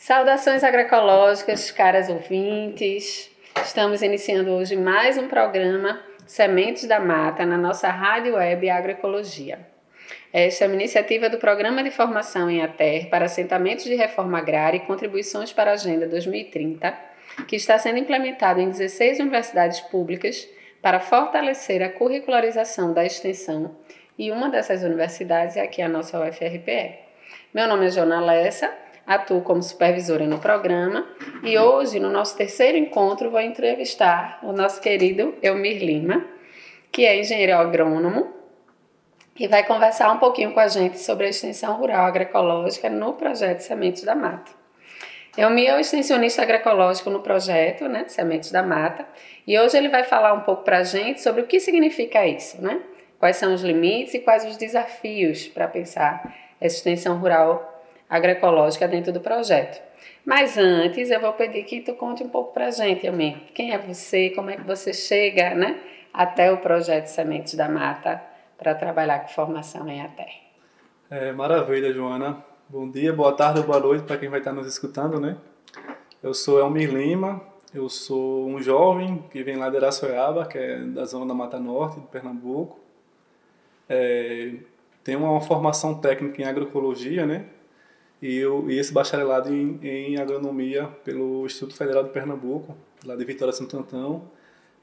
Saudações agroecológicas, caras ouvintes. Estamos iniciando hoje mais um programa Sementes da Mata na nossa rádio web Agroecologia. Esta é uma iniciativa do Programa de Formação em ATER para assentamentos de reforma agrária e contribuições para a Agenda 2030, que está sendo implementado em 16 universidades públicas para fortalecer a curricularização da extensão, e uma dessas universidades é aqui a nossa UFRPE. Meu nome é Jona Lessa, atuo como supervisora no programa e hoje, no nosso terceiro encontro, vou entrevistar o nosso querido Elmir Lima, que é engenheiro agrônomo e vai conversar um pouquinho com a gente sobre a extensão rural agroecológica no projeto Sementes da Mata. Elmir é o extensionista agroecológico no projeto, Sementes da Mata, e hoje ele vai falar um pouco para a gente sobre o que significa isso, Quais são os limites e quais os desafios para pensar essa extensão rural agroecológica dentro do projeto. Mas antes eu vou pedir que tu conte um pouco para a gente, Elmir. Quem é você, como é que você chega até o projeto Sementes da Mata para trabalhar com formação em ATER? Maravilha, Joana. Bom dia, boa tarde ou boa noite para quem vai estar nos escutando, Eu sou Elmir Lima, eu sou um jovem que vem lá de Araçoiaba, que é da zona da Mata Norte, de Pernambuco. Tenho uma formação técnica em agroecologia, E esse bacharelado em agronomia pelo Instituto Federal de Pernambuco, lá de Vitória Santo Antão.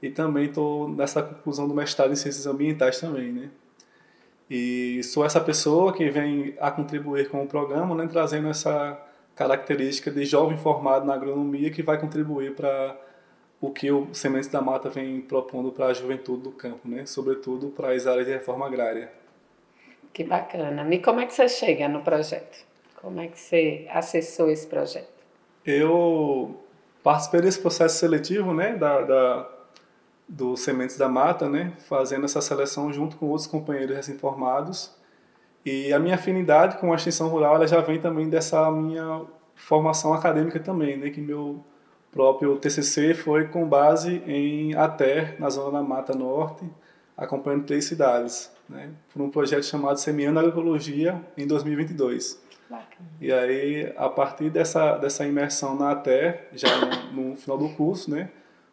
E também estou nessa conclusão do mestrado em ciências ambientais também, E sou essa pessoa que vem a contribuir com o programa, trazendo essa característica de jovem formado na agronomia que vai contribuir para o que o Sementes da Mata vem propondo para a juventude do campo, Sobretudo para as áreas de reforma agrária. Que bacana. E como é que você chega no projeto? Como é que você acessou esse projeto? Eu participei desse processo seletivo, do Sementes da Mata, fazendo essa seleção junto com outros companheiros recém-formados. E a minha afinidade com a extensão rural ela já vem também dessa minha formação acadêmica também, que meu próprio TCC foi com base em ATER, na zona da Mata Norte, acompanhando 3 cidades, por um projeto chamado Semeando Agroecologia em 2022. Bacana. E aí, a partir dessa imersão na ATER, já no final do curso,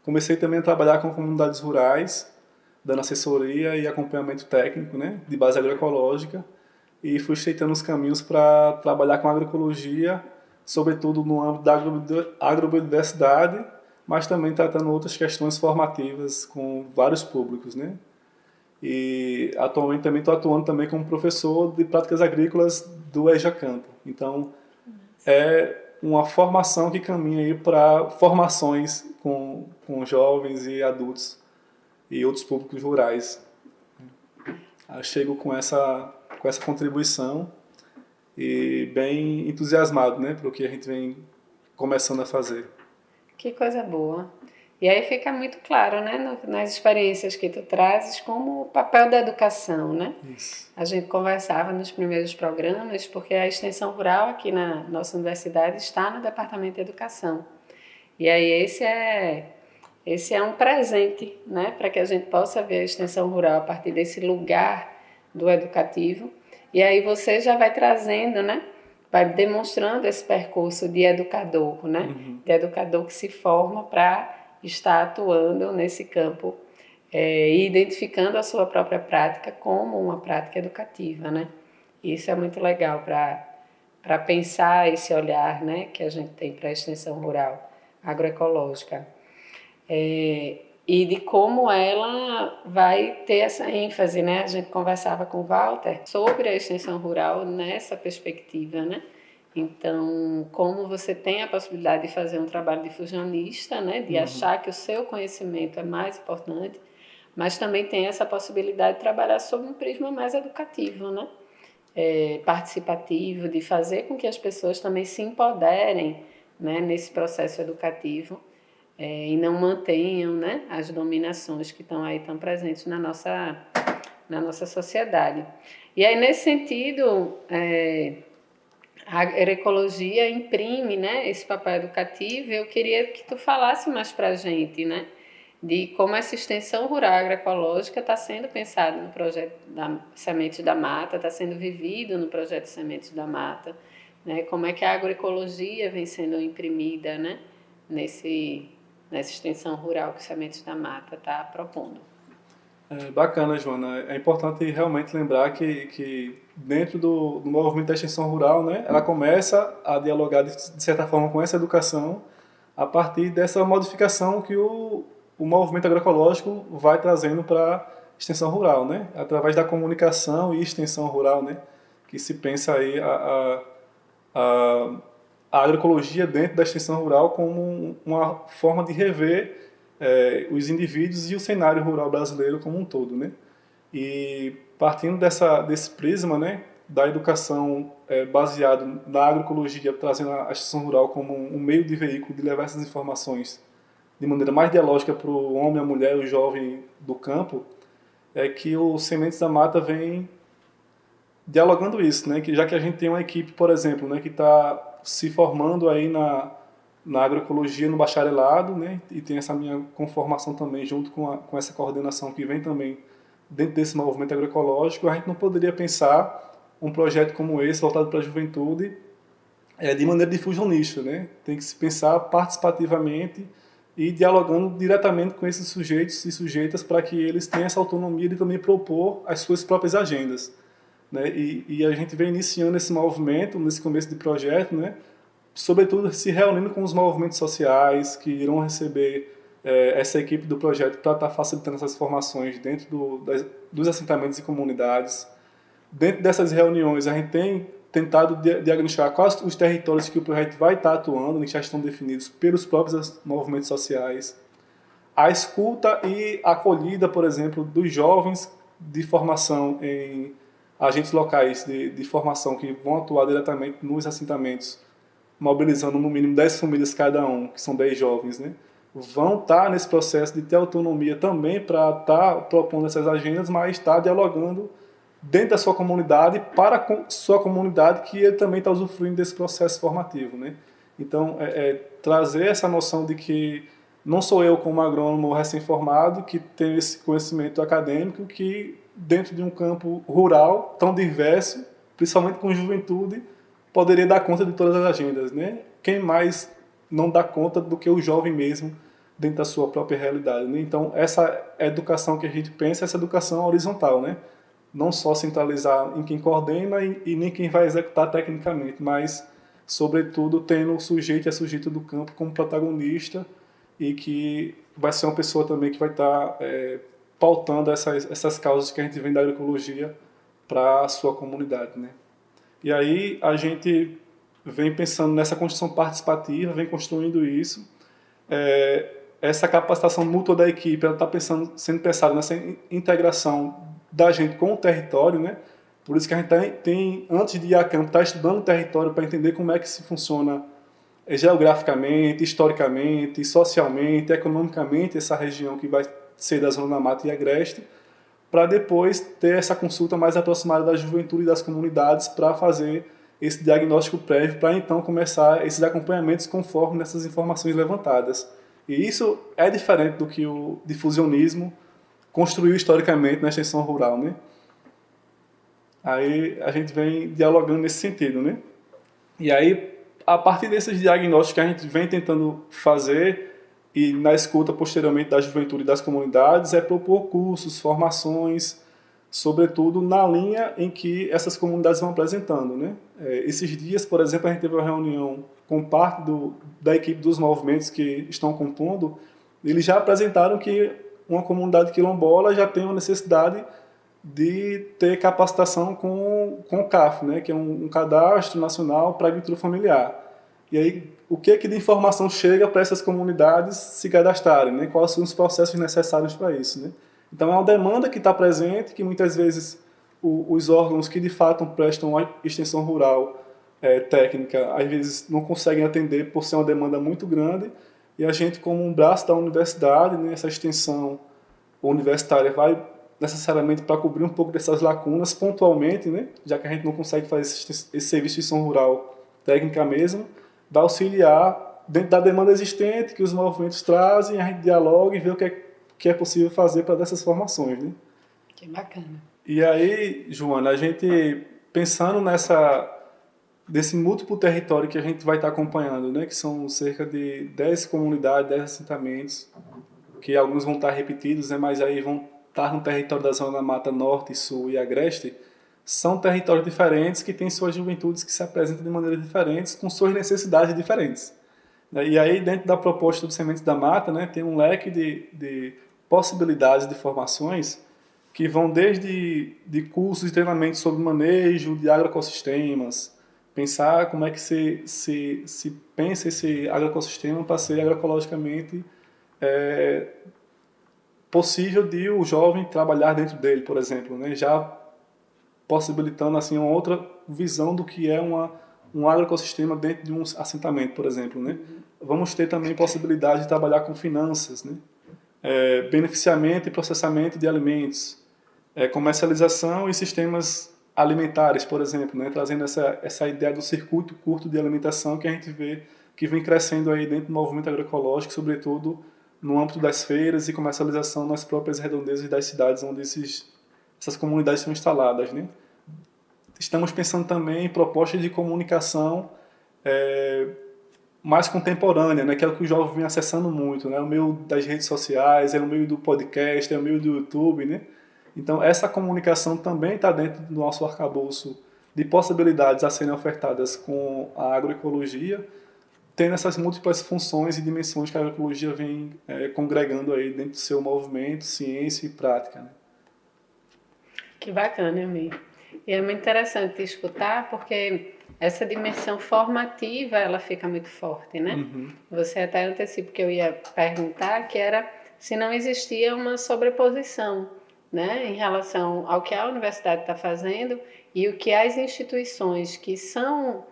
comecei também a trabalhar com comunidades rurais, dando assessoria e acompanhamento técnico, de base agroecológica, e fui estreitando os caminhos para trabalhar com agroecologia, sobretudo no âmbito da agrobiodiversidade, mas também tratando outras questões formativas com vários públicos, E atualmente também estou atuando também como professor de práticas agrícolas do EJA Campo. Então, é uma formação que caminha aí para formações com jovens e adultos e outros públicos rurais. Eu chego com essa contribuição e bem entusiasmado, pelo que a gente vem começando a fazer. Que coisa boa. E aí fica muito claro, nas experiências que tu trazes, como o papel da educação, Isso. A gente conversava nos primeiros programas, porque a extensão rural aqui na nossa universidade está no Departamento de Educação. E aí esse é um presente, para que a gente possa ver a extensão rural a partir desse lugar do educativo. E aí você já vai trazendo, vai demonstrando esse percurso de educador, De educador que se forma para estar atuando nesse campo e identificando a sua própria prática como uma prática educativa, E isso é muito legal para pensar esse olhar, que a gente tem para a extensão rural agroecológica. E de como ela vai ter essa ênfase, A gente conversava com o Walter sobre a extensão rural nessa perspectiva, Então, como você tem a possibilidade de fazer um trabalho difusionista, de achar que o seu conhecimento é mais importante, mas também tem essa possibilidade de trabalhar sob um prisma mais educativo, participativo, de fazer com que as pessoas também se empoderem, nesse processo educativo e não mantenham, as dominações que estão aí tão presentes na nossa sociedade. E aí, nesse sentido, a agroecologia imprime, esse papel educativo. Eu queria que tu falasse mais para a gente, de como essa extensão rural agroecológica está sendo pensada no projeto da Sementes da Mata, está sendo vivido no projeto Sementes da Mata, né? Como é que a agroecologia vem sendo imprimida, né? Nessa extensão rural que o Sementes da Mata está propondo. Bacana, Joana. É importante realmente lembrar que dentro do movimento da extensão rural, né, ela começa a dialogar de certa forma com essa educação a partir dessa modificação que o movimento agroecológico vai trazendo para a extensão rural, né, através da comunicação e extensão rural, né, que se pensa aí a, a agroecologia dentro da extensão rural como uma forma de rever os indivíduos e o cenário rural brasileiro como um todo, né? E partindo desse prisma, né, da educação baseado na agroecologia, trazendo a extensão rural como um meio de veículo de levar essas informações de maneira mais dialógica para o homem, a mulher, o jovem do campo, é que o Sementes da Mata vem dialogando isso, né? Que já que a gente tem uma equipe, por exemplo, né, que está se formando aí na agroecologia no bacharelado, né? E tem essa minha conformação também junto com essa coordenação que vem também dentro desse movimento agroecológico, a gente não poderia pensar um projeto como esse voltado para a juventude de maneira difusionista, né? Tem que se pensar participativamente e dialogando diretamente com esses sujeitos e sujeitas para que eles tenham essa autonomia de também propor as suas próprias agendas, né? E a gente vem iniciando esse movimento nesse começo de projeto, né? Sobretudo se reunindo com os movimentos sociais que irão receber essa equipe do projeto para estar facilitando essas formações dentro dos assentamentos e comunidades. Dentro dessas reuniões, a gente tem tentado diagnosticar quais os territórios que o projeto vai estar atuando, que já estão definidos pelos próprios movimentos sociais. A escuta e acolhida, por exemplo, dos jovens de formação em agentes locais de formação que vão atuar diretamente nos assentamentos, mobilizando no mínimo 10 famílias cada um, que são 10 jovens, né? Vão estar nesse processo de ter autonomia também para estar propondo essas agendas, mas estar dialogando dentro da sua comunidade, para a sua comunidade, que ele também está usufruindo desse processo formativo, né? Então, trazer essa noção de que não sou eu como agrônomo recém-formado que tenho esse conhecimento acadêmico que dentro de um campo rural tão diverso, principalmente com juventude, poderia dar conta de todas as agendas, né? Quem mais não dá conta do que o jovem mesmo dentro da sua própria realidade, né? Então, essa educação que a gente pensa, essa educação horizontal, né? Não só centralizar em quem coordena e nem quem vai executar tecnicamente, mas, sobretudo, tendo o sujeito e a sujeita do campo como protagonista e que vai ser uma pessoa também que vai estar pautando essas causas que a gente vem da agroecologia para a sua comunidade, né? E aí a gente vem pensando nessa construção participativa, vem construindo isso. Essa capacitação mútua da equipe, ela está sendo pensada nessa integração da gente com o território, né? Por isso que a gente tem antes de ir a campo, está estudando o território para entender como é que se funciona geograficamente, historicamente, socialmente, economicamente, essa região que vai ser da Zona da Mata e Agreste, para depois ter essa consulta mais aproximada da juventude e das comunidades para fazer esse diagnóstico prévio, para então começar esses acompanhamentos conforme nessas informações levantadas. E isso é diferente do que o difusionismo construiu historicamente na extensão rural, né? Aí a gente vem dialogando nesse sentido, né? E aí, a partir desses diagnósticos que a gente vem tentando fazer e na escuta posteriormente da juventude e das comunidades, é propor cursos, formações, sobretudo na linha em que essas comunidades vão apresentando, né? Esses dias, por exemplo, a gente teve uma reunião com parte da equipe dos movimentos que estão compondo, eles já apresentaram que uma comunidade quilombola já tem uma necessidade de ter capacitação com o CAF, né, que é um cadastro nacional para agricultura familiar. E aí, o que de informação chega para essas comunidades se cadastrarem, né? Quais são os processos necessários para isso, né? Então, é uma demanda que está presente, que muitas vezes os órgãos que de fato prestam a extensão rural técnica, às vezes não conseguem atender por ser uma demanda muito grande, e a gente, como um braço da universidade, né, essa extensão universitária vai necessariamente para cobrir um pouco dessas lacunas pontualmente, né, já que a gente não consegue fazer esse serviço de extensão rural técnica mesmo, vai auxiliar dentro da demanda existente que os movimentos trazem, a gente dialoga e vê o que é possível fazer para dessas formações, né? Que bacana. E aí, Joana, a gente pensando desse múltiplo território que a gente vai estar acompanhando, né, que são cerca de 10 comunidades, 10 assentamentos, que alguns vão estar repetidos, né, mas aí vão estar no território da Zona da Mata Norte, Sul e Agreste, são territórios diferentes que têm suas juventudes que se apresentam de maneiras diferentes, com suas necessidades diferentes. E aí, dentro da proposta do Sementes da Mata, né, tem um leque de possibilidades de formações que vão desde de cursos de treinamento sobre manejo de agroecossistemas, pensar como é que se pensa esse agroecossistema para ser agroecologicamente é, possível de o jovem trabalhar dentro dele, por exemplo, né, já possibilitando assim uma outra visão do que é um agroecossistema dentro de um assentamento, por exemplo, né? Vamos ter também possibilidade de trabalhar com finanças, né? Beneficiamento e processamento de alimentos, comercialização e sistemas alimentares, por exemplo, né? Trazendo essa ideia do circuito curto de alimentação que a gente vê que vem crescendo aí dentro do movimento agroecológico, sobretudo no âmbito das feiras e comercialização nas próprias redondezas das cidades onde essas comunidades estão instaladas, né? Estamos pensando também em propostas de comunicação mais contemporânea, né? Que é o que o jovem vem acessando muito, né? O meio das redes sociais, é o meio do podcast, é o meio do YouTube, né? Então, essa comunicação também está dentro do nosso arcabouço de possibilidades a serem ofertadas com a agroecologia, tendo essas múltiplas funções e dimensões que a agroecologia vem congregando aí dentro do seu movimento, ciência e prática, né? Que bacana, amigo. E é muito interessante escutar, porque essa dimensão formativa, ela fica muito forte, né? Uhum. Você até antecipa que eu ia perguntar, que era se não existia uma sobreposição, né, em relação ao que a universidade está fazendo e o que as instituições que são,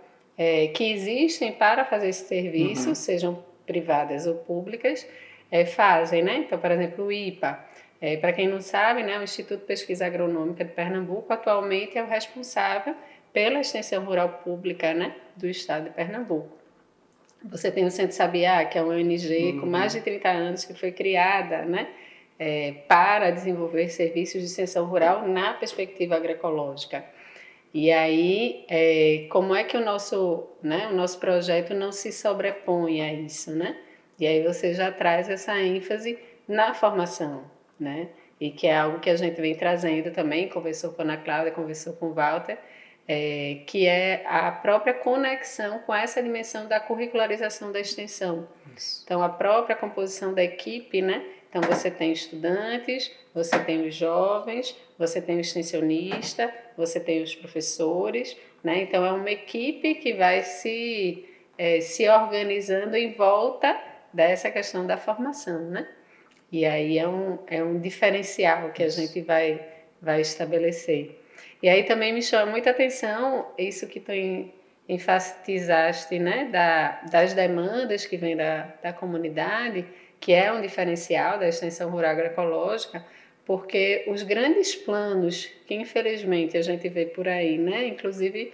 que existem para fazer esse serviço, Uhum. sejam privadas ou públicas, fazem, né? Então, por exemplo, o IPA. Para quem não sabe, né, o Instituto de Pesquisa Agronômica de Pernambuco atualmente é o responsável pela extensão rural pública, né, do estado de Pernambuco. Você tem o Centro Sabiá, que é uma ONG com mais de 30 anos que foi criada, né, para desenvolver serviços de extensão rural na perspectiva agroecológica. E aí, como é que o nosso projeto não se sobrepõe a isso, né? E aí você já traz essa ênfase na formação, né? E que é algo que a gente vem trazendo também, conversou com a Ana Cláudia, conversou com o Walter, que é a própria conexão com essa dimensão da curricularização da extensão. Isso. Então, a própria composição da equipe, né? Então, você tem estudantes, você tem os jovens, você tem o extensionista, você tem os professores, né? Então, é uma equipe que vai se organizando em volta dessa questão da formação, né? E aí é um diferencial que a gente vai estabelecer. E aí também me chama muita atenção isso que tu enfatizaste, né, das demandas que vêm da comunidade, que é um diferencial da extensão rural agroecológica, porque os grandes planos que infelizmente a gente vê por aí, né, inclusive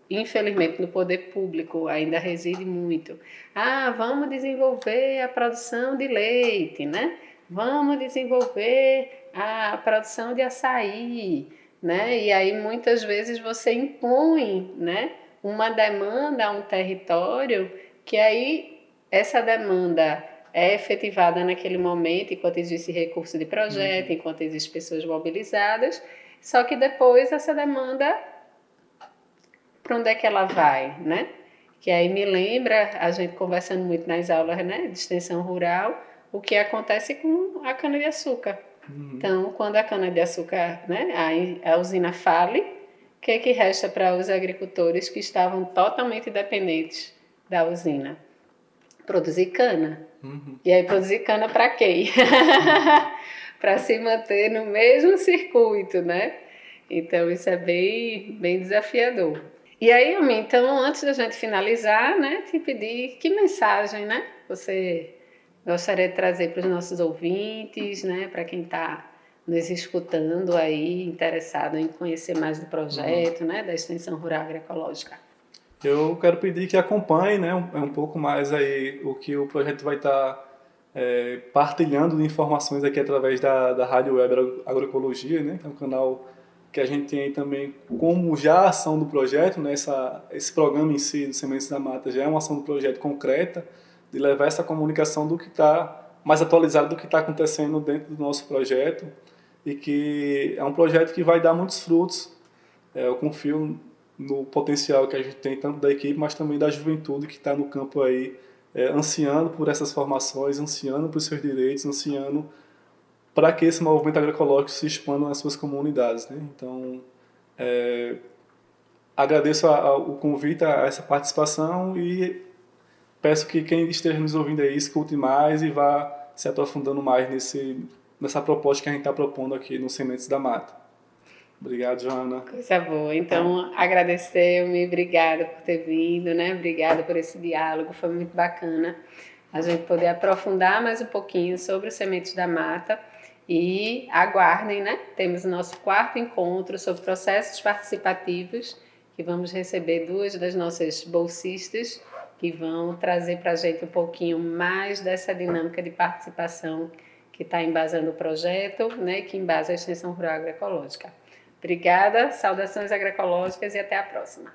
infelizmente no poder público ainda reside muito. Ah, vamos desenvolver a produção de leite, né? Vamos desenvolver a produção de açaí, né? E aí muitas vezes você impõe, né, uma demanda a um território que aí essa demanda é efetivada naquele momento, enquanto existe recurso de projeto, enquanto existem pessoas mobilizadas, só que depois essa demanda, para onde é que ela vai, né? Que aí me lembra, a gente conversando muito nas aulas, né, de extensão rural, o que acontece com a cana-de-açúcar. Então, quando a cana-de-açúcar, né, a usina fale, o que resta para os agricultores que estavam totalmente dependentes da usina? Produzir cana. E aí, produzir cana para quê? Para se manter no mesmo circuito, né? Então, isso é bem, bem desafiador. E aí, Ami, então, antes da gente finalizar, né, te pedir que mensagem, né, você gostaria de trazer para os nossos ouvintes, né, para quem está nos escutando aí, interessado em conhecer mais do projeto, né, da Extensão Rural Agroecológica. Eu quero pedir que acompanhe, né, um pouco mais aí o que o projeto vai estar partilhando de informações aqui através da Rádio Web Agroecologia, né, que é um canal que a gente tem aí também como já a ação do projeto, né, esse programa em si, do Sementes da Mata, já é uma ação do projeto concreta, de levar essa comunicação do que está mais atualizado do que está acontecendo dentro do nosso projeto, e que é um projeto que vai dar muitos frutos. Eu confio no potencial que a gente tem, tanto da equipe, mas também da juventude que está no campo aí, ansiando por essas formações, ansiando por seus direitos, ansiando para que esse movimento agroecológico se expanda nas suas comunidades, né? Então, agradeço o convite a essa participação e peço que quem esteja nos ouvindo aí escute mais e vá se aprofundando mais nessa proposta que a gente está propondo aqui no Sementes da Mata. Obrigado, Joana. Coisa boa. Então, agradecer-me, obrigada por ter vindo, né? Obrigada por esse diálogo, foi muito bacana a gente poder aprofundar mais um pouquinho sobre os Sementes da Mata. E aguardem, né? Temos o nosso 4º encontro sobre processos participativos, que vamos receber 2 das nossas bolsistas, que vão trazer para a gente um pouquinho mais dessa dinâmica de participação que está embasando o projeto, né? Que embasa a extensão rural agroecológica. Obrigada, saudações agroecológicas e até a próxima.